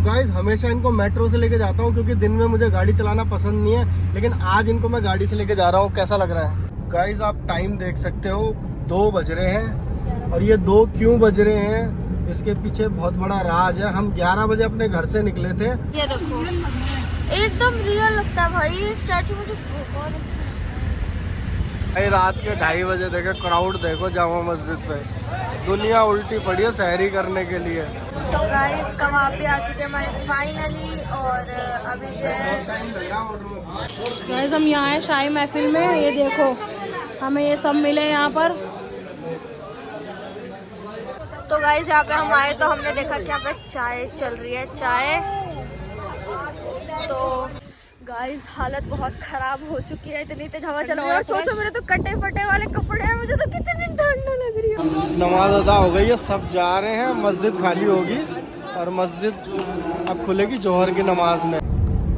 Guys हमेशा इनको metro से लेके जाता हूँ क्योंकि दिन में मुझे गाड़ी चलाना पसंद नहीं है, लेकिन आज इनको मैं गाड़ी से लेके जा रहा हूँ। कैसा लग रहा है गाइस? आप टाइम देख सकते हो, 2 बज रहे हैं। और ये 2 क्यों बज रहे हैं, इसके पीछे बहुत बड़ा राज है। हम 11 बजे अपने घर से निकले थे। ये देखो एकदम रियल लगता है भाई, स्टैचू मुझे बहुत भाई रात के 2:30 बजे देखे क्राउड, देखो जामा मस्जिद पे दुनिया उल्टी पड़ी है सहरी करने के लिए। तो गाइस कबाब भी आ चुके हैं हमारे फाइनली, और अभी जो है गाइस हम यहाँ है शाही महफिल में। ये देखो हमें ये सब मिले यहाँ पर। तो गाइस यहाँ पे हम आए तो हमने देखा कि यहाँ पे चाय चल रही है, चाय। तो गाइस हालत बहुत खराब हो चुकी है, इतनी तेज हवा चल रही है। और सोचो मेरे तो कटे फटे वाले कपड़े हैं, मुझे तो कितनी ठंड लग रही है। नमाज अदा हो गई है, सब जा रहे हैं, मस्जिद खाली होगी और मस्जिद अब खुलेगी जोहर की नमाज में।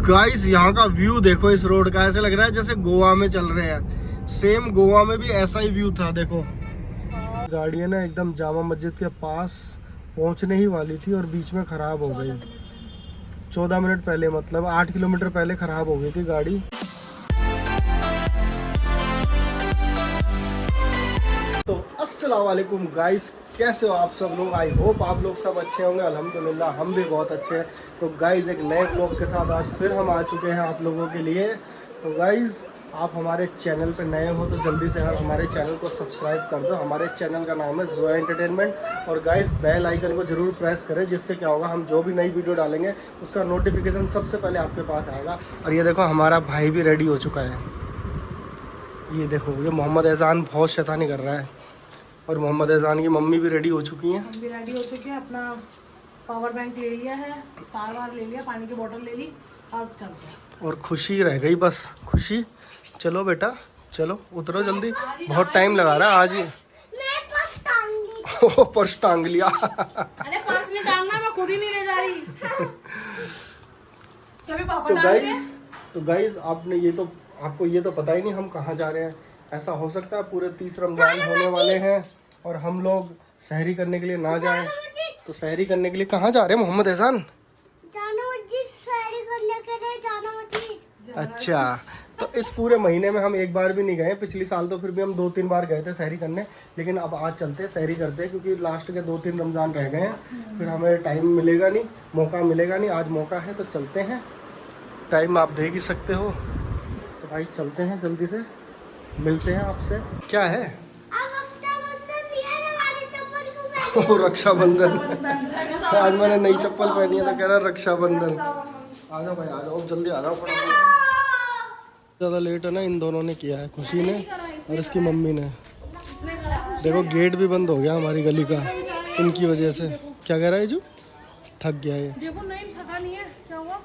गाइस यहाँ का व्यू देखो, इस रोड का ऐसे लग रहा है जैसे गोवा में चल रहे हैं। सेम गोवा में भी ऐसा ही व्यू था। देखो गाड़ी है ना एकदम जामा मस्जिद के पास पहुंचने ही वाली थी और बीच में खराब हो गई। 14 मिनट पहले, मतलब 8 किलोमीटर पहले खराब हो गई थी गाड़ी। तो अस्सलाम वालेकुम गाइस, कैसे हो आप सब लोग? आई होप आप लोग सब अच्छे होंगे। अल्हम्दुलिल्लाह हम भी बहुत अच्छे हैं। तो गाइस एक नए ब्लॉग के साथ आज फिर हम आ चुके हैं आप लोगों के लिए। तो गाइस आप हमारे चैनल पे नए हो तो जल्दी से यार हमारे चैनल को सब्सक्राइब कर दो। हमारे चैनल का नाम है जोया एंटरटेनमेंट। और गाइस बेल आइकन को जरूर प्रेस करें, जिससे क्या होगा, हम जो भी नई वीडियो डालेंगे उसका नोटिफिकेशन सबसे पहले आपके पास आएगा। और ये देखो हमारा भाई भी रेडी हो चुका है। ये देखो ये मोहम्मद एहसान बहुत शैतानी कर रहा है। और मोहम्मद एहसान की मम्मी भी रेडी हो चुकी हैं। हम भी रेडी हो चुके हैं, अपना पावर बैंक ले लिया है, तार वार ले लिया, पानी की बोतल ले ली और चलते हैं। और खुशी रह गई बस, खुशी। चलो बेटा चलो, उतरो जल्दी, बहुत टाइम लगा रहा है आज ही। पर्स टांग लिया। अरे पर्स नहीं टांगना, मैं खुद ही नहीं ले जा रही। कभी पापा तो गाइस आपने ये तो, आपको ये तो पता ही नहीं हम कहाँ जा रहे हैं। ऐसा हो सकता है पूरे 30 रमजान होने वाले हैं और हम लोग सहरी करने के लिए ना जाएं। तो सहरी करने के लिए कहाँ जा रहे हैं मोहम्मद एहसान? अच्छा, तो इस पूरे महीने में हम एक बार भी नहीं गए। पिछली साल तो फिर भी हम 2-3 बार गए थे सहरी करने, लेकिन अब आज चलते हैं सहरी करते हैं क्योंकि लास्ट के 2-3 रमज़ान रह गए हैं। फिर हमें टाइम मिलेगा नहीं, मौका मिलेगा नहीं। आज मौका है तो चलते हैं, टाइम आप देख ही सकते हो। तो भाई चलते हैं, जल्दी से मिलते हैं आपसे। क्या है? रक्षाबंधन। आज मैंने नई चप्पल पहनी है तो कह रहा रक्षाबंधन। आ जाओ भाई, आ जाओ जल्दी, आ जाओ। ज़्यादा लेट है ना इन दोनों ने किया है, खुशी ने और इसकी मम्मी ने। देखो गेट भी बंद हो गया हमारी गली का इनकी वजह से। क्या कह रहा है जो? थक गया ये। देखो नहीं थका नहीं है, क्या हुआ?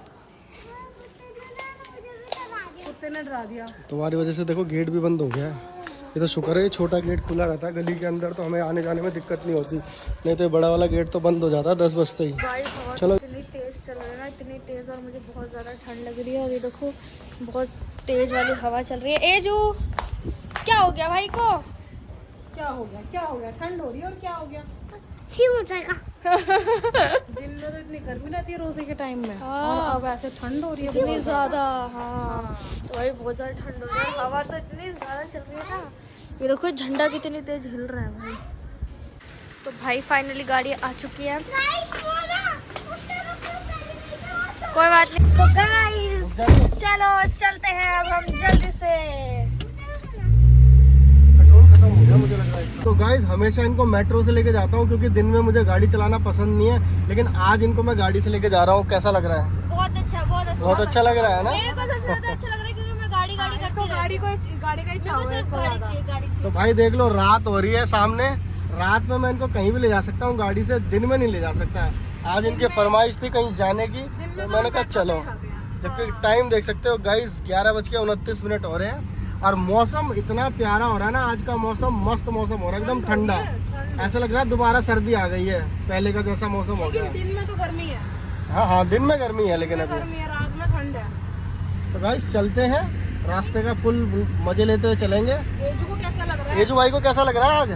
कुत्ते ने डरा दिया। तुम्हारी वजह से देखो गेट भी बंद हो गया है। ये तो शुक्र है छोटा गेट खुला रहता है गली के अंदर, तो हमें आने जाने में दिक्कत नहीं होती, नहीं तो बड़ा वाला गेट तो बंद हो जाता है 10 बजते ही। चलो इतनी तेज चल रही है ना, इतनी तेज, और मुझे बहुत ज्यादा ठंड लग रही है। और ये देखो बहुत तेज वाली हवा चल रही है। ए जो क्या हो गया भाई को? क्या हो गया? क्या हो गया? ठंड हो रही है और क्या हो गया? दिन में तो इतनी गर्मी रहती है रोजे के टाइम में, और अब ऐसे ठंड हो रही है इतनी ज्यादा। हाँ तो भाई बहुत ज्यादा ठंड हो रही है, हवा तो इतनी ज्यादा चल रही है ना। ये देखो झंडा कितनी तेज हिल रहा है भाई। तो भाई फाइनली गाड़ी आ चुकी है। कोई बात नहीं। तो गाइस चलो चलते हैं अब हम जल्दी से। मुझे लग रहा है। तो गाइस हमेशा इनको मेट्रो से लेके जाता हूँ क्योंकि दिन में मुझे गाड़ी चलाना पसंद नहीं है, लेकिन आज इनको मैं गाड़ी से लेके जा रहा हूँ। कैसा लग रहा है? बहुत अच्छा, बहुत अच्छा, बहुत अच्छा लग रहा है ना। मेरे को सबसे ज्यादा अच्छा लग रहा है क्योंकि मैं गाड़ी करती रहती हूँ। गाड़ी का ही चाव है इसको ज्यादा। गाड़ी तो भाई देख लो रात हो रही है सामने, रात में मैं इनको कहीं भी ले जा सकता हूँ गाड़ी से, दिन में नहीं ले जा सकता है। आज इनकी फरमाइश थी कहीं जाने की, तो मैंने कहा चलो। जबकि टाइम देख सकते हो गाइस 11:29 हो रहे हैं और मौसम इतना प्यारा हो रहा है ना। आज का मौसम मस्त मौसम हो रहा है, एकदम ठंडा। ऐसा लग रहा है दोबारा सर्दी आ गई है, पहले का जैसा मौसम हो गया। दिन में तो गर्मी है। हाँ दिन में गर्मी है, लेकिन अभी गर्मी है, रात में ठंड है। तो गाइस चलते हैं, रास्ते का फुल मजे लेते हुए चलेंगे। एजू को कैसा लग रहा है? एजू भाई को कैसा लग रहा है आज?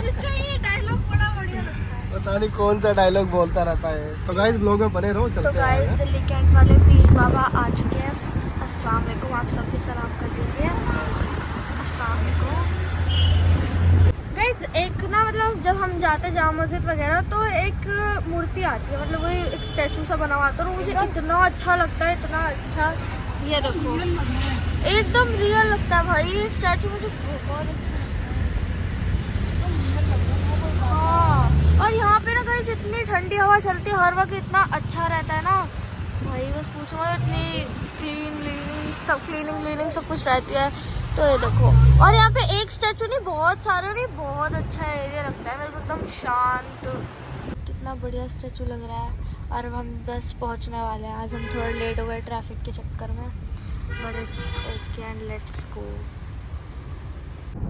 इसका ये डायलॉग बड़ा बढ़िया लगता है। पता नहीं कौन सा डायलॉग बोलता रहता है। तो गाइस ब्लॉग में बने रहो, तो चलते गाइस हैं। दिल्ली कैंट वाले पीर बाबा आ चुके हैं। अस्सलाम वालेकुम, आप सबके सलाम कर दीजिए। अस्सलाम वालेकुम। गाइस एक ना मतलब जब हम जाते जामा मस्जिद वगैरह तो एक मूर्ति आती है, मतलब वही एक स्टैचू सा बना हुआ आता है और मुझे इतना अच्छा लगता है, इतना अच्छा। ये देखो एकदम रियल लगता है भाई ये स्टैचू, मुझे बहुत अच्छा लगता है। हाँ, और यहाँ पे ना गाइस इतनी ठंडी हवा चलती है हर वक्त, इतना अच्छा रहता है ना भाई, बस पूछो मत। इतनी क्लीनिंग सब कुछ रहती है। तो ये देखो, और यहाँ पे एक स्टैचू नहीं बहुत सारे, नहीं बहुत अच्छा एरिया लगता है मेरे को, एकदम शांत, कितना बढ़िया स्टैचू लग रहा है। और अब हम बस पहुँचने वाले हैं। आज हम थोड़ा लेट हो गए ट्रैफिक के चक्कर में, but it's okay and let's go.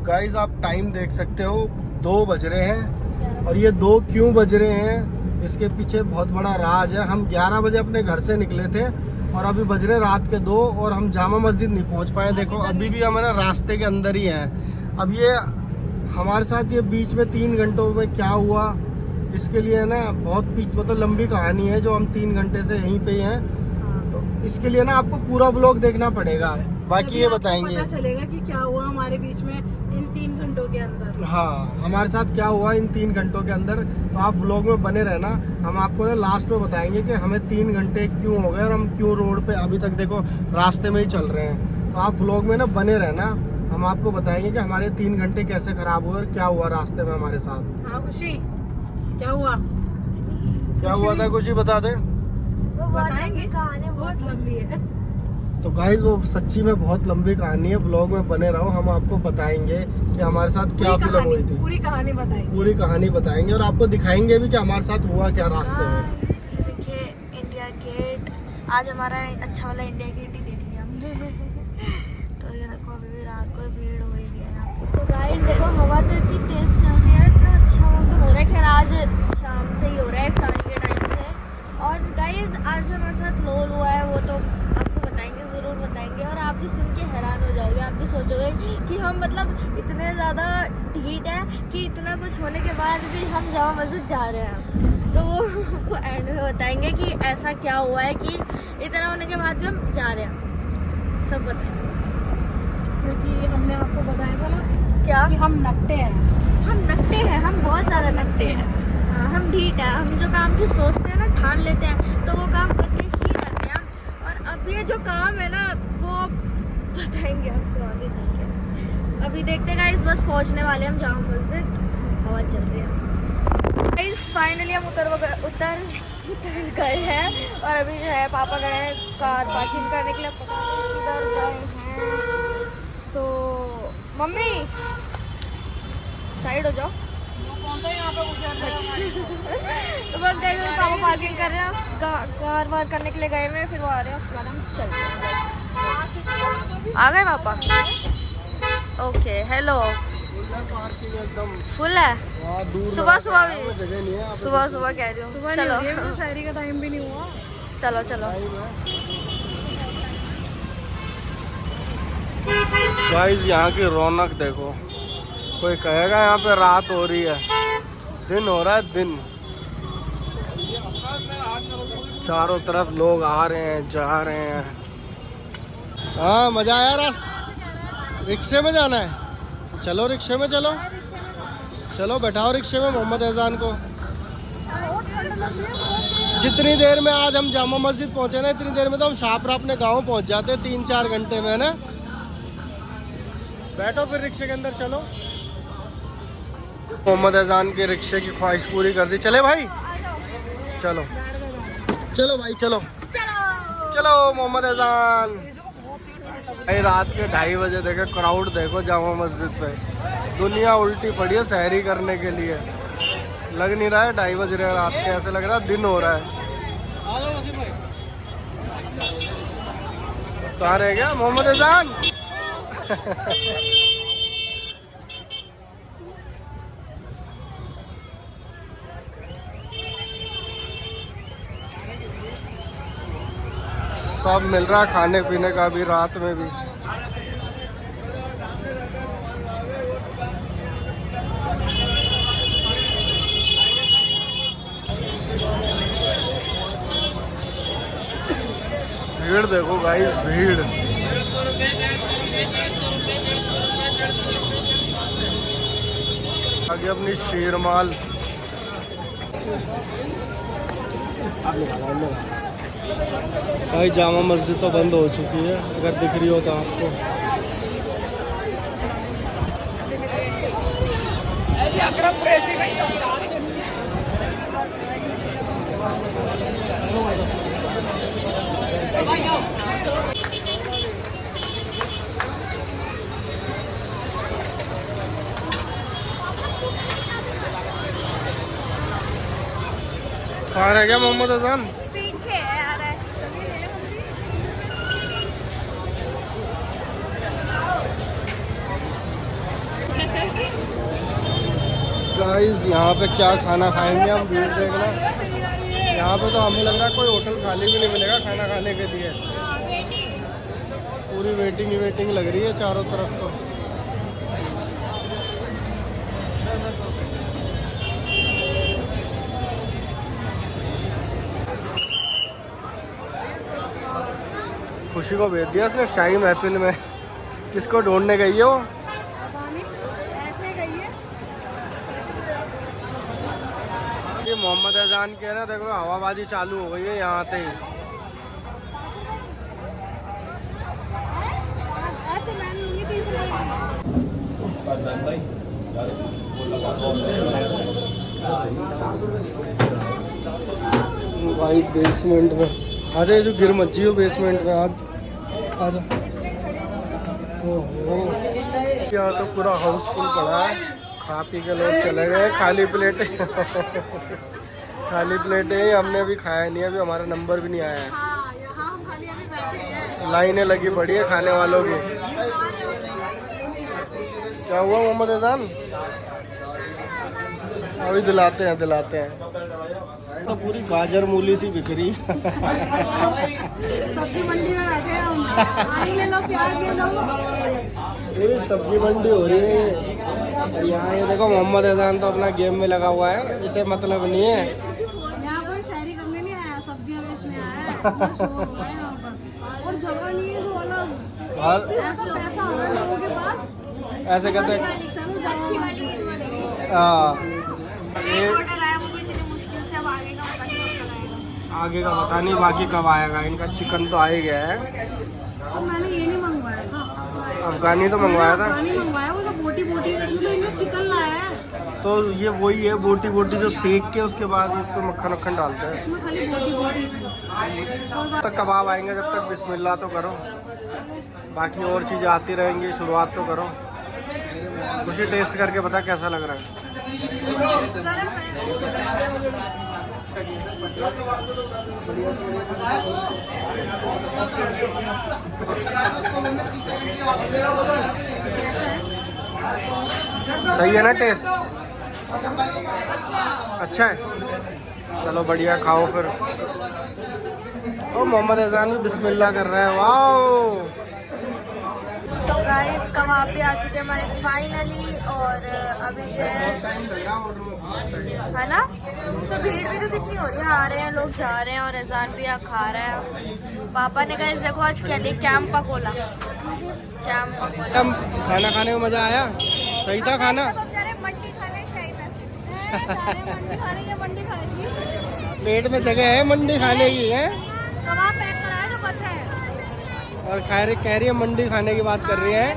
Guys आप टाइम देख सकते हो, 2 बज रहे हैं। और ये 2 क्यों बज रहे हैं, इसके पीछे बहुत बड़ा राज है। हम 11 बजे अपने घर से निकले थे और अभी बज रहे रात के 2 और हम जामा मस्जिद नहीं पहुंच पाए। देखो अभी भी हमारे रास्ते के अंदर ही हैं। अब ये हमारे साथ ये बीच में 3 घंटों में क्या हुआ, इसके लिए ना बहुत मतलब लंबी कहानी है, जो हम 3 घंटे से यहीं पे हैं। तो इसके लिए ना आपको पूरा व्लॉग देखना पड़ेगा, बाकी ये बताएंगे पता चलेगा कि क्या हुआ हमारे बीच में इन 3 घंटों के अंदर। हाँ, हमारे साथ क्या हुआ इन 3 घंटों के अंदर। तो आप व्लॉग में बने रहना, हम आपको ना लास्ट में बताएंगे कि हमें 3 घंटे क्यों हो गए और हम क्यों रोड पे अभी तक देखो रास्ते में ही चल रहे हैं। तो आप व्लॉग में ना बने रहना, हम आपको बताएंगे कि हमारे 3 घंटे कैसे खराब हुए और क्या हुआ रास्ते में हमारे साथ। हाँ खुशी, क्या हुआ? क्या हुआ था खुशी बता दे। वो बताएंगे, कहानी बहुत लंबी है। तो गाइस वो सच्ची में बहुत लंबी कहानी है, ब्लॉग में बने रहो, हम आपको बताएंगे कि हमारे साथ क्या फिल्म हुई थी। पूरी कहानी बताएंगे, पूरी कहानी बताएंगे और आपको दिखाएंगे भी कि हमारे साथ हुआ क्या रास्ते में। देखिए इंडिया गेट, आज हमारा अच्छा वाला इंडिया गेट ही देख लिया हमने। तो ये देखो अभी भी रात को भीड़ हो रही है यहाँ पे। तो गाइस देखो हवा तो इतनी तेज चल रही है, इतना अच्छा मौसम हो रहा है। खैर आज शाम से ही हो रहा है, इफ्तारी के टाइम से। और गाइस आज जो हमारे साथ लोल हुआ है वो तो आपको बताएंगे, ज़रूर बताएंगे। और आप भी सुन के हैरान हो जाओगे, आप भी सोचोगे कि हम मतलब इतने ज़्यादा ढीठ है कि इतना कुछ होने के बाद भी हम जामा मस्जिद जा रहे हैं। तो वो आपको एंड में बताएंगे कि ऐसा क्या हुआ है कि इतना होने के बाद भी हम जा रहे हैं, सब बताएंगे। क्योंकि हमने आपको बताया था ना क्या कि हम नकटे हैं। हम नकटे हैं, हम बहुत ज़्यादा नकटे हैं। हाँ, हम ढीठ है, हम जो काम की सोचते हैं ना, ठान लेते हैं, तो वो काम करके ही रहते हैं। और अब ये जो काम है ना वो बताएंगे आपको आगे चल के। अभी देखते गाइस, बस पहुंचने वाले हम जामा मस्जिद, हवा चल रही है गाइस। फाइनली हम उतर गए हैं और अभी जो है पापा गए हैं कार पार्किंग करने के लिए, पता नहीं किधर गए हैं। सो मम्मी साइड हो जाओ। तो बस गए थे, पापा पार्किंग कर रहे हैं, कार वार करने के लिए गए हुए हैं, फिर वो आ रहे हैं, उसके बाद हम चलते हैं। आ गए पापा? Okay, hello. एकदम फुल है, सुबह सुबह भी, जगह नहीं है, सुबह सुबह कह रही हूँ। चलो शहरी का टाइम भी नहीं हुआ। चलो चलो। गाइस यहाँ की रौनक देखो, कोई कहेगा यहाँ पे रात हो रही है, दिन हो रहा है दिन। चारों तरफ लोग आ रहे हैं जा रहे हैं। हाँ मजा आया रात। रिक्शे में जाना है, चलो रिक्शे में चलो, चलो बैठाओ रिक्शे में मोहम्मद एजान को। जितनी देर में आज हम जामा मस्जिद पहुंचे ना, इतनी देर में तो हम शाहपुरा अपने गांव पहुंच जाते 3-4 घंटे में ना। बैठो फिर रिक्शे के अंदर चलो। मोहम्मद एजान के रिक्शे की ख्वाहिश पूरी कर दी। चले भाई, चलो चलो भाई चलो चलो मोहम्मद एजान। भाई रात के 2:30 बजे देखे क्राउड देखो जामा मस्जिद पे, दुनिया उल्टी पड़ी है सहरी करने के लिए। लग नहीं रहा है 2:30 बज रहे हैं रात के, ऐसे लग रहा है दिन हो रहा है। कहाँ रह गया मोहम्मद एजान? सब मिल रहा है खाने पीने का भी रात में भी। भीड़ देखो गाइस, भीड़। आगे अपनी शेरमाल। भाई जामा मस्जिद तो बंद हो चुकी है, अगर दिख रही हो तो आपको। कहाँ रह गया मोहम्मद अजान? पीछे है आ रहा है। गाइस यहाँ पे क्या खाना खाएंगे हम, भीड़ देखना। यहाँ पे तो हमें लग रहा है कोई होटल खाली भी नहीं मिलेगा खाना खाने के लिए। पूरी वेटिंग ही वेटिंग लग रही है चारों तरफ तो। खुशी को भेज दिया उसने शाही महफिल में। किसको ढूंढने गई है वो? ऐसे गई है। ये मोहम्मद अजान के है ना, देखो हवाबाजी चालू हो गई है यहाँ आते ही। भाई बेसमेंट में आजा, ये जो गिर मची हो बेसमेंट में आजा। ओहो, यहाँ तो पूरा हाउसफुल पड़ा है। खा पी के लोग चले गए, खाली प्लेट खाली प्लेटें ही, हमने अभी खाया नहीं है, अभी हमारा नंबर भी नहीं आया है। लाइनें लगी पड़ी है खाने वालों की। क्या हुआ मोहम्मद अजान? अभी दिलाते हैं तो पूरी गाजर मूली सी बिक रही। सब्जी मंडी में बैठे हैं हम। पानी ले लो, प्याज ले लो। पूरी सब्जी मंडी हो रही है यहाँ। ये देखो मोहम्मद अजान तो अपना गेम में लगा हुआ है, इसे मतलब नहीं है। यहाँ कोई सैरी करने नहीं आया, सब्जियाँ बेचने आया है। यहाँ पर और जगह नहीं है जो अलग। और ऐसा पैसा हो रहा है लोगों के पास, ऐसे कहते चलो अच्छी वाली हाँ। ये ऑर्डर आया वो भी इतनी मुश्किल से, अब आगे का पता नहीं कब आएगा। आगे का पता नहीं, बाकी कब आएगा। इनका चिकन तो आ ही गया है। और मैंने ये नहीं मंगवाया था, अफगानी तो मंगवाया था। अफगानी मंगवाया, वो तो बोटी बोटी है, इसमें तो इन्होंने चिकन लाया है। तो ये वही है बोटी बोटी जो सेक के उसके बाद इसमें मक्खन वक्खन डालते हैं। इसमें खाली बोटी बोटी। तब तक कबाब आएंगे, जब तक बिस्मिल्लाह तो करो। बाकी और चीज़ें आती रहेंगी, शुरुआत तो करो। कुछ टेस्ट करके पता कैसा लग रहा है। सही है ना टेस्ट? अच्छा है, चलो बढ़िया, खाओ फिर। ओ मोहम्मद अजान भी बिस्मिल्लाह कर रहा है। वाओ, तो गाइस कबाब भी आ चुके हैं हमारे फाइनली। और अभी जो है ना, तो भीड़ भी तो कितनी हो रही है। आ रहे हैं लोग, जा रहे हैं, और अजान भी यहाँ खा रहे हैं। पापा ने कहा देखो आज क्या लिए, कैंप पकोला। कैंप पकोला खाना खाने में मजा आया? सही था खाना? मंडी खाने शाही में मंडी खाने, मंडी खाएगी। पेट में जगह है मंडी खाने की है। कबाब पैक कराया जो बचा है, और कह रही है मंडी खाने की बात कर रही है।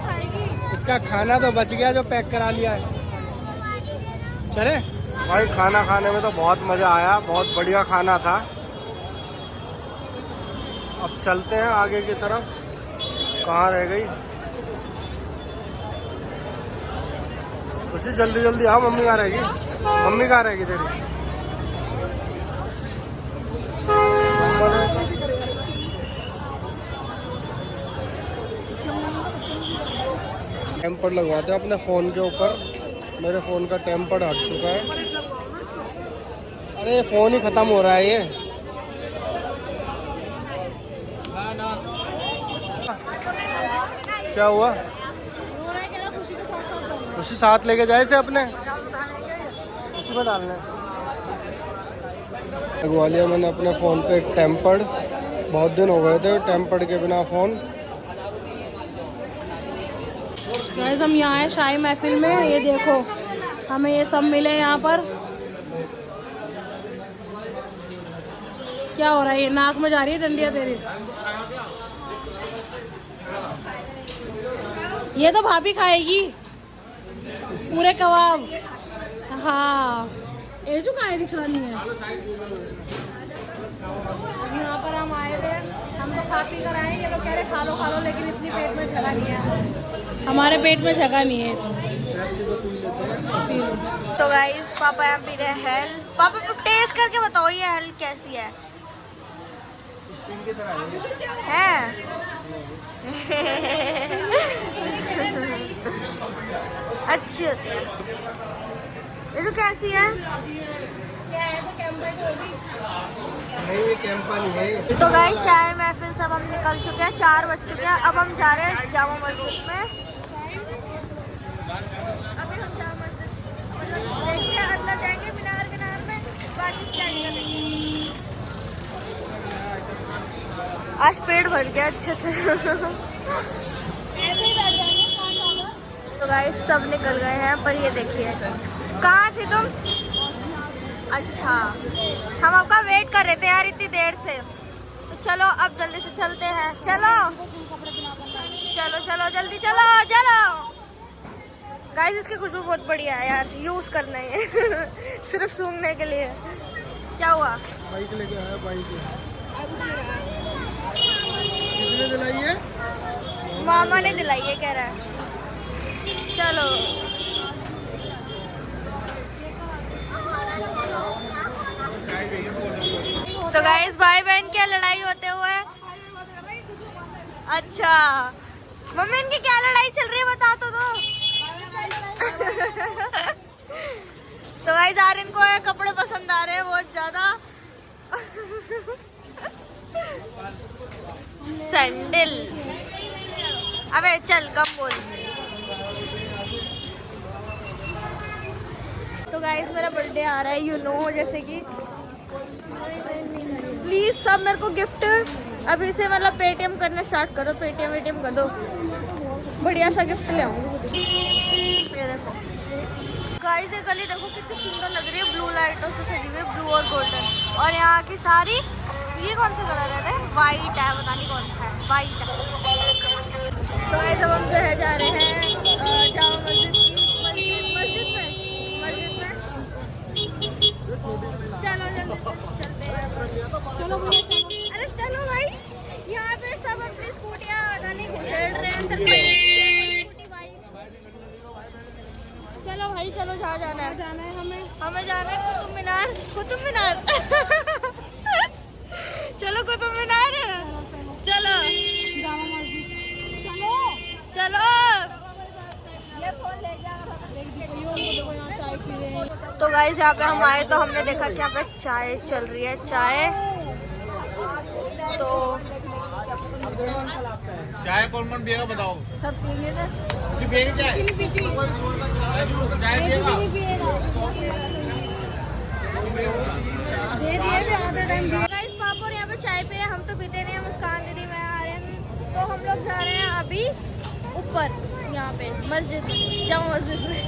इसका खाना तो बच गया जो पैक करा लिया है। चले भाई, खाना खाने में तो बहुत मज़ा आया, बहुत बढ़िया खाना था। अब चलते हैं आगे की तरफ। कहाँ रह गई खुशी? जल्दी जल्दी आओ, मम्मी कहाँ रहेगी? मम्मी कहाँ रहेगी तेरी? टेम्पर लगवाते हैं अपने फ़ोन के ऊपर। मेरे फ़ोन का टेम्पर हट चुका है। अरे फ़ोन ही ख़त्म हो रहा है ये। क्या हुआ? खुशी साथ लेके जाए से अपने, उसी में डालना है। लगवा लिया मैंने अपने फ़ोन पे एक टेम्पर्ड, बहुत दिन हो गए थे टेम्पर्ड के बिना फ़ोन। गाइस हम यहाँ हैं शाही महफिल में, ये देखो हमें ये सब मिले यहाँ पर। क्या हो रहा है? ये नाक में जा रही है डंडिया तेरी। ये तो भाभी खाएगी पूरे कबाब। हाँ ये जो खाए दिखलानी है। अब यहाँ पर हम आए थे, हम तो खा पी कर आए। ये लोग कह रहे खा लो, लेकिन इतनी पेट में जगह नहीं है, हमारे पेट में जगह नहीं है। तो गाइस पापा यहाँ पी रहे हैं हेल। पापा टेस्ट करके बताओ ये हेल कैसी है? अच्छी होती है। ये तो कैसी है? नहीं ये कैंपा नहीं है। तो गाइस शाही महफिल सब हम निकल चुके हैं, 4 बज चुके हैं। अब हम जा रहे हैं जामा मस्जिद में। अभी हम जामा मस्जिद मतलब देखते हैं, अंदर जाएंगे मीनार में, बाकी स्टैंड करेंगे। आज पेट भर गया अच्छे से। तो गाइस सब निकल गए हैं, पर ये देखिए कहाँ थी तुम? अच्छा हम आपका वेट कर रहे थे यार इतनी देर से। तो चलो अब जल्दी से चलते हैं। चलो चलो चलो जल्दी चलो चलो। गाइस इसकी खुशबू बहुत बढ़िया है यार, यूज करना है सिर्फ सूंघने के लिए। क्या हुआ? बाइक लेके आया, बाइक किसने दिलाई है? मामा ने दिलाई है कह रहा है। चलो तो गाइस भाई बहन क्या लड़ाई होते हुए। अच्छा मम्मी इनकी क्या लड़ाई चल रही है बता तो दो। तो गाइस आर्यन को ये कपड़े पसंद आ रहे हैं बहुत ज्यादा। सैंडल। अबे चल कम बोल। तो गाइस मेरा बर्थडे आ रहा है, यू नो, जैसे कि प्लीज सब मेरे को गिफ्ट अभी से मतलब पेटीएम करना स्टार्ट कर दो। पेटीएम कर दो, बढ़िया सा गिफ्ट ले आऊंगी। ये देखो गाइस ये गली देखो कितनी सुंदर लग रही है, ब्लू लाइटों से सजी हुई, ब्लू और गोल्डन। और यहाँ की सारी, ये कौन सा कलर है? वाइट है, पता नहीं कौन सा है, वाइट है। तो गाइस अब हम जो है जा रहे हैं जामा मस्जिद में। चलो जल्दी से चलते हैं। चलो भैया अरे चलो भाई, यहाँ पे सब अपनी स्कूटियाँ पता नहीं घुसेड़ रहे हैं अंदर। स्कूटी भाई चलो भाई चलो, जहाँ जाना है हमें जाना है कुतुब मीनार। चलो कुतुब मीनार, चलो चलो। ये फोन ले जा। तो गाइस यहाँ पे हम आए तो हमने देखा कि यहाँ पे चाय चल रही है, चाय। तो चाय कौन पिएगा बताओ? सब पिएंगे ना? चाय गाइस पापा और यहाँ पे चाय पी रहे हैं, हम तो पीते नहीं, मुस्कान दीदी मैं आ रहे हैं। तो हम लोग जा रहे हैं अभी ऊपर, यहाँ पे मस्जिद में, जामा मस्जिद में।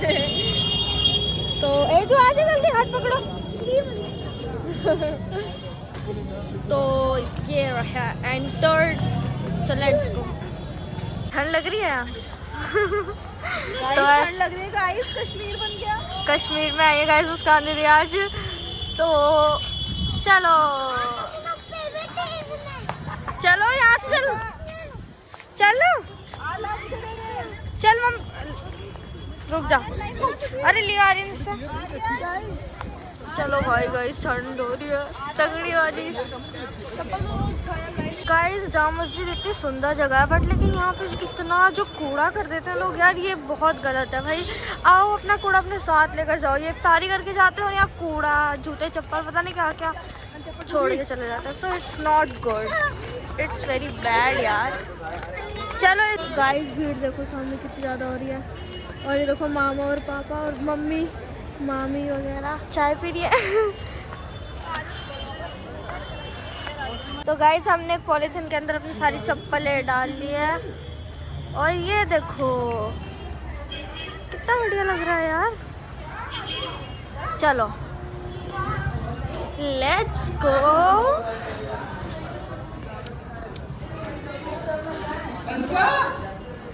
तो ए जो आ जा जल्दी, हाथ पकड़ो। तो ये रहा एंटर्ड, सो लेट्स गो। ठंड लग रही है तो ठंड लग रही है गाइस, कश्मीर बन गया। कश्मीर में आइए गाइस मुस्कान दीदी आज। तो चलो चलो यहाँ से चलो चलो चल मम, रुक जा। अरे लिया आ रही से। चलो भाई गाइस ठंड हो रही है तगड़ी वाली। गाइस जामा मस्जिद इतनी सुंदर जगह है, बट लेकिन यहाँ पे इतना जो कूड़ा कर देते हैं लोग यार, ये बहुत गलत है भाई। आओ अपना कूड़ा अपने साथ लेकर जाओ। ये इफ्तारी करके जाते हो और यहाँ कूड़ा, जूते चप्पल पता नहीं क्या क्या छोड़ के चले जाते हैं। So it's not good, it's very bad यार। चलो गाइस भीड़ देखो सामने कितनी ज़्यादा हो रही है। और ये देखो मामा और पापा और मम्मी मामी वगैरह चाय पी रही है। तो गाइस हमने पॉलीथिन के अंदर अपनी सारी चप्पलें डाल ली है और ये देखो कितना बढ़िया लग रहा है यार। चलो लेट्स गो।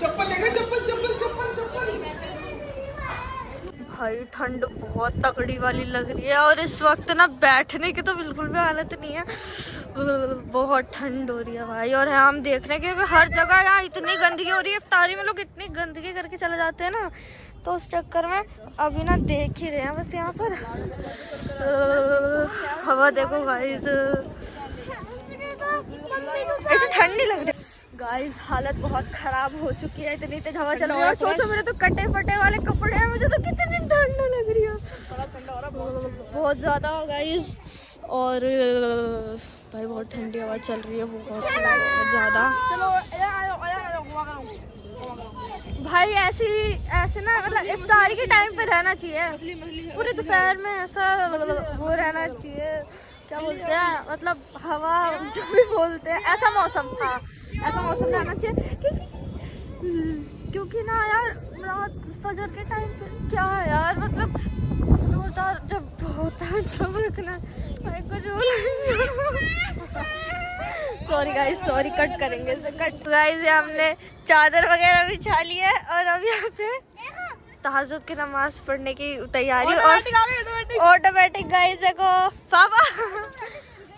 चप्पल लेकर चप्पल चप्पल चप्पल चप्पल। भाई ठंड बहुत तगड़ी वाली लग रही है और इस वक्त ना बैठने की तो बिल्कुल भी हालत नहीं है, बहुत ठंड हो रही है भाई। और हम देख रहे हैं कि हर जगह यहाँ इतनी गंदगी हो रही है, इफ्तारी में लोग इतनी गंदगी करके चले जाते हैं ना, तो उस चक्कर में अभी ना देख ही रहे हैं बस यहाँ पर। हवा देखो गाइस, ऐसे ठंड नहीं लग रही गाइस। हालत बहुत खराब हो चुकी है, इतनी तेज हवा चल रही है। और सोचो मेरे तो कटे फटे वाले कपड़े हैं, मुझे तो कितनी ठंड लग रही है बहुत ज्यादा गाइस। और भाई बहुत ठंडी हवा चल रही है, बहुत ज्यादा। चलो भाई ऐसे ना मतलब इफ्तारी के टाइम पे रहना चाहिए, पूरे दोपहर में ऐसा वो रहना चाहिए, क्या बोलते हैं मतलब हवा जो भी बोलते हैं, ऐसा मौसम। हाँ ऐसा मौसम रहना चाहिए क्योंकि ना यार रात फजर के टाइम पे क्या है यार, मतलब रोजा जब होता है तब रखना। कुछ सॉरी गाइस, सॉरी कट करेंगे कट। गाइस ये हमने चादर वगैरह बिछा ली है और अब यहाँ पे तहज्जुद की नमाज पढ़ने की तैयारी। और ऑटोमेटिक गाइस देखो पापा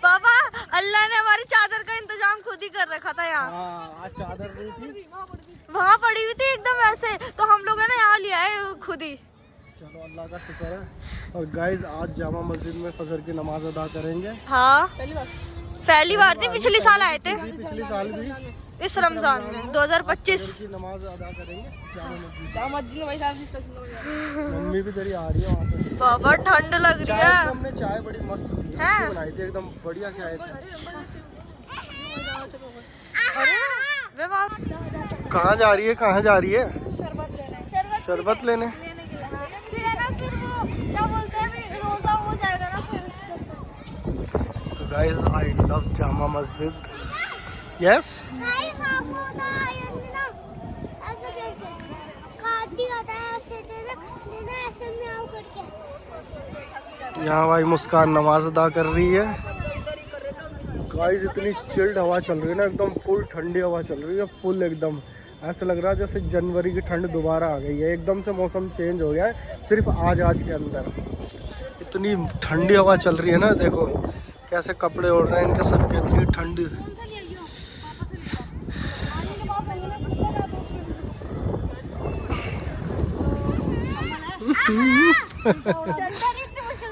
पापा अल्लाह ने हमारी चादर का इंतजाम खुद ही कर रखा था यहाँ। आज चादर नहीं थी, वहाँ पड़ी हुई थी एकदम ऐसे, तो हम लोग है ना यहाँ लिया है खुद ही। चलो अल्लाह का शुक्र है। और गाइस आज जामा मस्जिद में फजर की नमाज अदा करेंगे। हाँ पहली बार थी, पिछले साल आए थे, पिछले साल भी इस रमजान में 2025 की नमाज अदा करेंगे जामा मस्जिद में। भाई मम्मी भी तेरी आ रही है वहाँ पे। बाबा ठंड लग रही है। हमने चाय बड़ी मस्त थी, हैं? अच्छी बनाई थी, एकदम बढ़िया चाय थी। वे बाबा कहाँ जा रही है, कहाँ जा रही है? शरबत लेने। फिर है ना, फिर वो क्या बोलते हैं भी रोजा हो जाएगा ना फिर। तो guys I love Jama Masjid. Yes यहाँ भाई मुस्कान नमाज अदा कर रही है। गाइस इतनी चिल्ड हवा चल रही है ना, एकदम फुल ठंडी हवा चल रही है, फुल एकदम ऐसा लग रहा है जैसे जनवरी की ठंड दोबारा आ गई है। एकदम से मौसम चेंज हो गया है सिर्फ आज के अंदर। इतनी ठंडी हवा चल रही है ना, देखो कैसे कपड़े ओढ़ रहे हैं इनके सबके, इतनी ठंडी।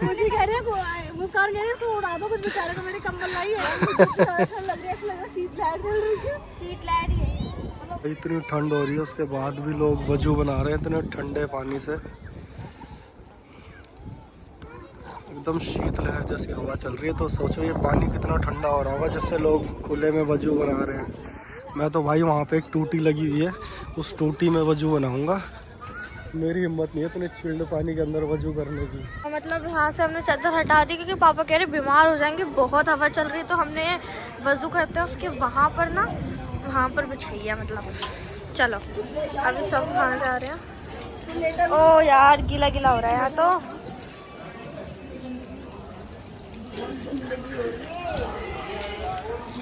मुझे कह रहे हैं मुस्कान कह रहे हैं तो उड़ा दो कुछ, बेचारे को मैंने कंबल लाई है। लग रहा है शीतलहर चल रही है, शीतलहर ही है। इतनी ठंड हो रही है उसके बाद भी लोग वजू बना रहे हैं इतने ठंडे पानी से, एकदम शीतलहर जैसी हवा चल रही है। तो सोचो ये पानी कितना ठंडा हो रहा होगा जिससे लोग खुले में वजू बना रहे हैं। मैं तो भाई वहाँ पे एक टूटी लगी हुई है, उस टूटी में वजू बनाऊंगा। मेरी हिम्मत नहीं है इतने चिल्ड पानी के अंदर वजू करने की। मतलब यहाँ से हमने चादर हटा दी क्योंकि पापा कह रहे बीमार हो जाएंगे, बहुत हवा चल रही है। तो हमने वजू करते हैं उसके वहाँ पर ना, वहाँ पर बिछाई है मतलब। चलो अभी सब कहाँ जा रहे हैं। ओ यार गीला गीला हो रहा है यहाँ तो।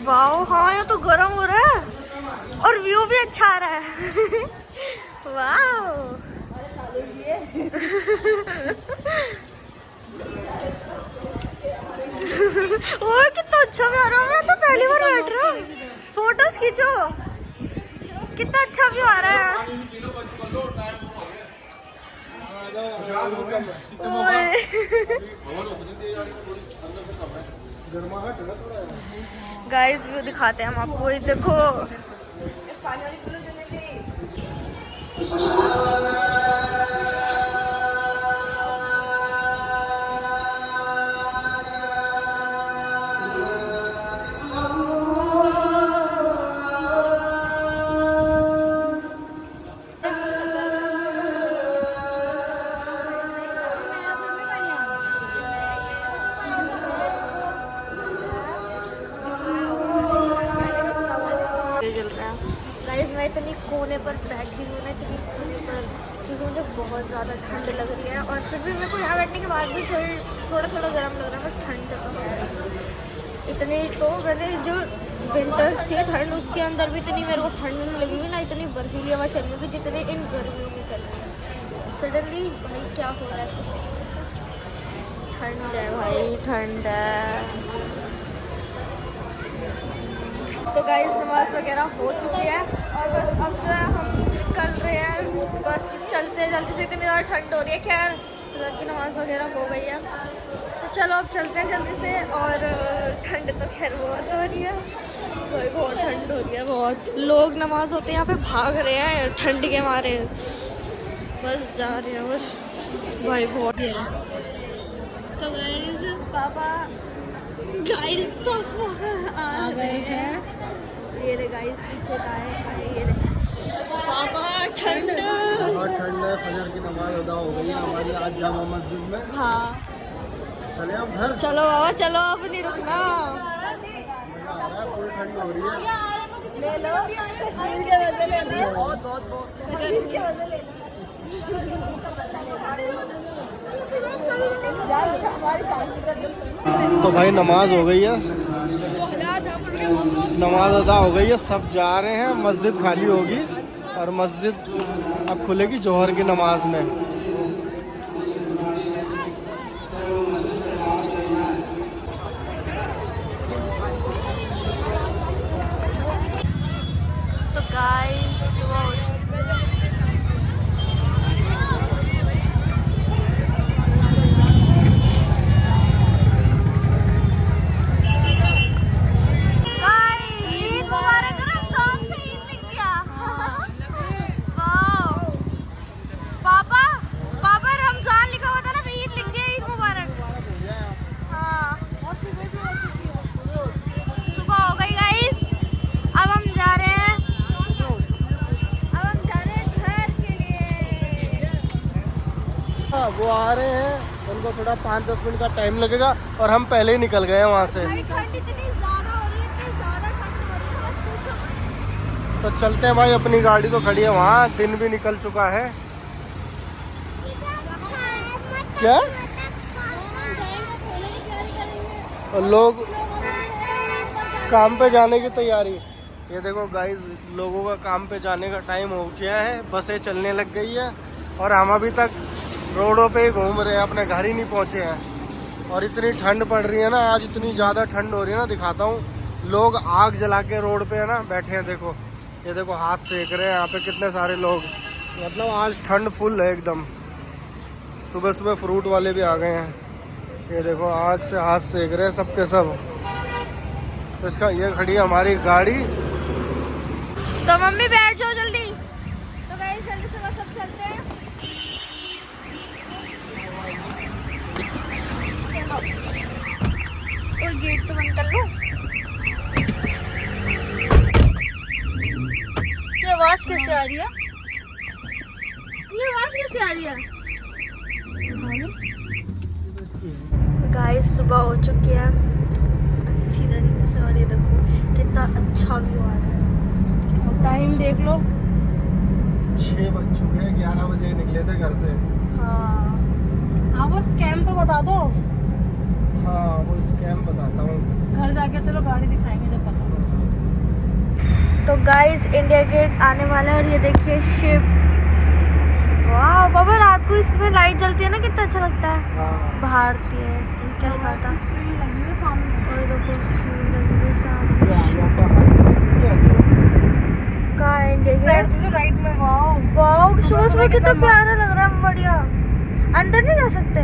वाओ हाँ यहाँ तो गर्म हो रहा है और व्यू भी अच्छा आ रहा है। वाओ ओए कितना अच्छा व्यू आ रहा है। मैं तो पहली बार बैठ रहा हूँ, फोटोज खींचो, कितना अच्छा व्यू आ रहा है। गाइस व्यू दिखाते हैं हम आपको, ये देखो। मैं इतनी कोने पर बैठी हूँ ना, इतनी कोने पर, क्योंकि मुझे बहुत ज़्यादा ठंड लग रही है। और फिर भी मेरे को यहाँ बैठने के बाद भी थोड़ा थोड़ा गर्म लग रहा है, बट ठंड तो है इतनी। तो मैंने जो विंटर्स थी ठंड, उसके अंदर भी इतनी मेरे को ठंड नहीं लगी हुई ना, इतनी बर्फीली हवा चल रही होगी जितने इन गर्मियों में चल रही है। सडनली भाई क्या हो रहा है, कुछ ठंड है भाई, ठंड है। तो गाइस नमाज वगैरह हो चुकी है और बस अब जो है हम निकल रहे हैं, बस चलते जल्दी से, इतनी ज़्यादा ठंड हो रही है। खैर की नमाज वगैरह हो गई है, तो चलो अब चलते हैं जल्दी से। और ठंड तो खैर बहुत हो रही है भाई, बहुत ठंड हो रही है, बहुत लोग नमाज होते हैं यहाँ पे भाग रहे हैं ठंड के मारे, बस जा रहे हैं बस भाई बहुत। तो गाइस पापा आ गए हैं, ये रे गाइस पीछे का है ये रे पापा। ठंड बहुत ठंड है, फजर की नमाज अदा हो गई है हमारी आज जामा मस्जिद में। हाँ चले अब घर। चलो बाबा चलो, अब नहीं रुकना। फुल ठंड हो रही है। ले लो कश्मीर के वजह ले लो, बहुत बहुत कश्मीर के वजह ले लो यार, हमारी जानती कर। तो भाई नमाज हो गई है, नमाज अदा हो गई है, सब जा रहे हैं, मस्जिद खाली होगी और मस्जिद अब खुलेगी जोहर की नमाज में। तो गाइस सुबह हो चुकी वो आ रहे हैं, उनको थोड़ा 5-10 मिनट का टाइम लगेगा और हम पहले ही निकल गए हैं वहाँ से। ठंड इतनी ज़्यादा हो रही है, इतनी ज़्यादा ठंड हो रही है, बस पूछो। तो चलते हैं भाई, अपनी गाड़ी तो खड़ी है वहाँ, दिन भी निकल चुका है। क्या और लोग काम पे जाने की तैयारी। ये देखो गाइस, लोगों का काम पे जाने का टाइम हो गया है, बसें चलने लग गई है और हम अभी तक रोडों पे ही घूम रहे हैं, अपने घर ही नहीं पहुंचे हैं। और इतनी ठंड पड़ रही है ना, आज इतनी ज़्यादा ठंड हो रही है ना, दिखाता हूँ। लोग आग जला के रोड पे है ना बैठे हैं, देखो ये देखो हाथ सेक रहे हैं यहाँ पे कितने सारे लोग। मतलब आज ठंड फुल है एकदम। सुबह सुबह फ्रूट वाले भी आ गए हैं, ये देखो आग से हाथ सेक रहे हैं सबके सब। तो इसका ये खड़ी है हमारी गाड़ी। तो मम्मी बैठ जाओ जल्दी। तो गाइस जल्दी से बस अब चलते हैं। और गेट तो बंद कर लो। ये आवाज कैसे आ रही है? ये आवाज कैसे आ रही है? गाइस सुबह हो चुकी है अच्छी तरीके से, और ये देखो कितना अच्छा व्यू आ रहा है। टाइम देख लो, 6 बज चुके हैं, 11 बजे निकले थे घर से। हाँ वो स्कैम तो बता दो। हाँ वो स्कैम बताता हूँ, घर जाके चलो गाड़ी दिखाएंगे जब पता। तो गाइस इंडिया गेट आने वाला है और ये देखिए शिप। वाह बाबा, रात को इसमें लाइट जलती है ना, कितना अच्छा लगता है। भारतीय क्या लिखा था, और देखो स्क्रीन लगी हुई सामने। कहाँ है इंडिया गेट? राइट में। वाह सुबह सुबह कितना प्यारा लग रहा है, बढ़िया। अंदर नहीं जा सकते,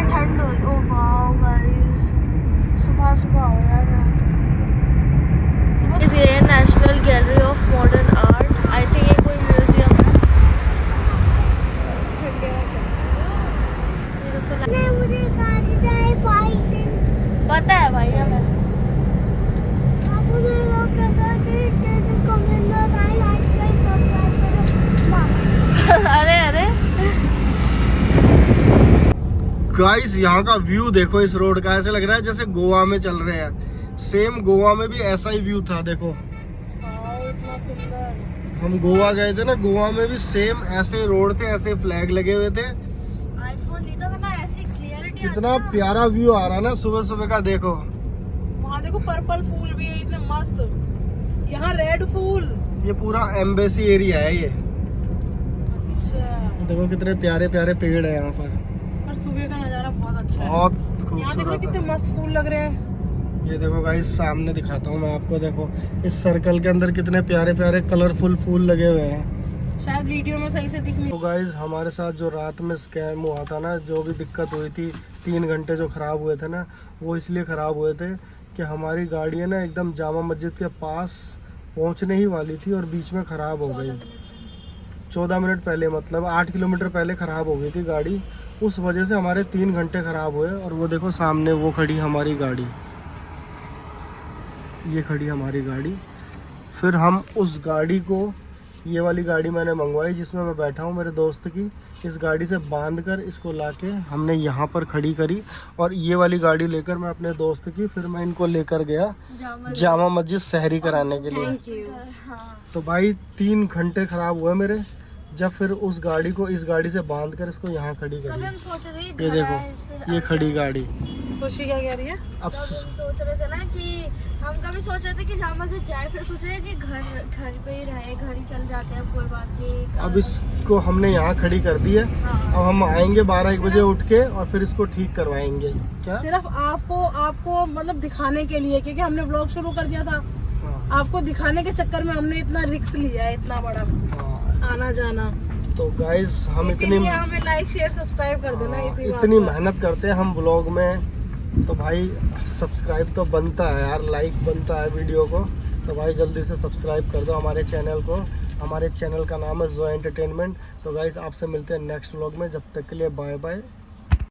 ठंड हो रही। ओ वाह गाइस, सुबह सुबह हो यार। ये national gallery of modern art, I think ये कोई म्यूजियम है। पता है भाई हमें। अरे अरे गाइस यहाँ का व्यू देखो, इस रोड का ऐसे लग रहा है जैसे गोवा में चल रहे हैं। सेम गोवा में भी ऐसा ही व्यू था, देखो सुंदर। हम गोवा गए थे ना, गोवा में भी सेम ऐसे रोड थे, ऐसे फ्लैग लगे हुए थे। आईफोन नहीं तो वरना ऐसी क्लियरिटी कितना प्यारा व्यू आ रहा है ना सुबह सुबह का। देखो वहाँ देखो पर्पल फूल भी है इतने मस्त। यहाँ रेड फूल। ये पूरा एम्बेसी एरिया है ये। अच्छा। देखो कितने प्यारे प्यारे पेड़ है यहाँ पर। और सुबह का नजारा बहुत अच्छा है। बहुत यहाँ देखो खूबसूरत कितने है। मस्त फूल लग रहे हैं। ये देखो गाइस, सामने दिखाता हूँ मैं आपको। देखो इस सर्कल के अंदर कितने प्यारे प्यारे कलरफुल फूल लगे हुए हैं। शायद वीडियो में सही से दिख नहीं। तो गाइस हमारे साथ जो रात में स्कैम हुआ था ना, जो भी दिक्कत हुई थी, 3 घंटे जो ख़राब हुए थे ना, वो इसलिए ख़राब हुए थे कि हमारी गाड़ी है ना एकदम जामा मस्जिद के पास पहुंचने ही वाली थी और बीच में ख़राब हो गई। 14 मिनट पहले, मतलब 8 किलोमीटर पहले ख़राब हो गई थी गाड़ी। उस वजह से हमारे 3 घंटे ख़राब हुए। और वो देखो सामने वो खड़ी हमारी गाड़ी, ये खड़ी हमारी गाड़ी। फिर हम उस गाड़ी को, ये वाली गाड़ी मैंने मंगवाई जिसमें मैं बैठा हूँ मेरे दोस्त की, इस गाड़ी से बांध कर इसको लाके हमने यहाँ पर खड़ी करी। और ये वाली गाड़ी लेकर मैं अपने दोस्त की, फिर मैं इनको लेकर गया जामा मस्जिद सहरी कराने के लिए। Thank you. हाँ तो भाई 3 घंटे ख़राब हुए मेरे, जब फिर उस गाड़ी को इस गाड़ी से बांध कर इसको यहाँ खड़ी कभी करी। हम सोच रहे थे ये घर आए, देखो फिर ये खड़ी गाड़ी। खुशी क्या कह रही है? अब कभी हम सोच रहे थे ना कि हम कभी सोच रहे थे कि जामा से जाए, फिर सोच रहे थे कि घर पे ही रहे, घर ही चल जाते हैं, कोई बात नहीं। अब इसको हमने यहाँ खड़ी कर दी है। हाँ। अब हम आएंगे 12-1 बजे उठ के और फिर इसको ठीक करवाएंगे। क्या? सिर्फ आपको मतलब दिखाने के लिए, क्योंकि हमने व्लॉग शुरू कर दिया था। हाँ, आपको दिखाने के चक्कर में हमने इतना रिस्क लिया है, इतना बड़ा हाँ। आना जाना। तो गाइस हम इतनी इसीलिए हमें लाइक शेयर सब्सक्राइब कर देना। इसी बात इतनी पर। मेहनत करते हैं हम ब्लॉग में, तो भाई सब्सक्राइब तो बनता है यार, लाइक बनता है वीडियो को। तो भाई जल्दी से सब्सक्राइब कर दो हमारे चैनल को। हमारे चैनल का नाम है जो एंटरटेनमेंट। तो गाइस आपसे मिलते हैं नेक्स्ट व्लॉग में, जब तक के लिए बाय बाय।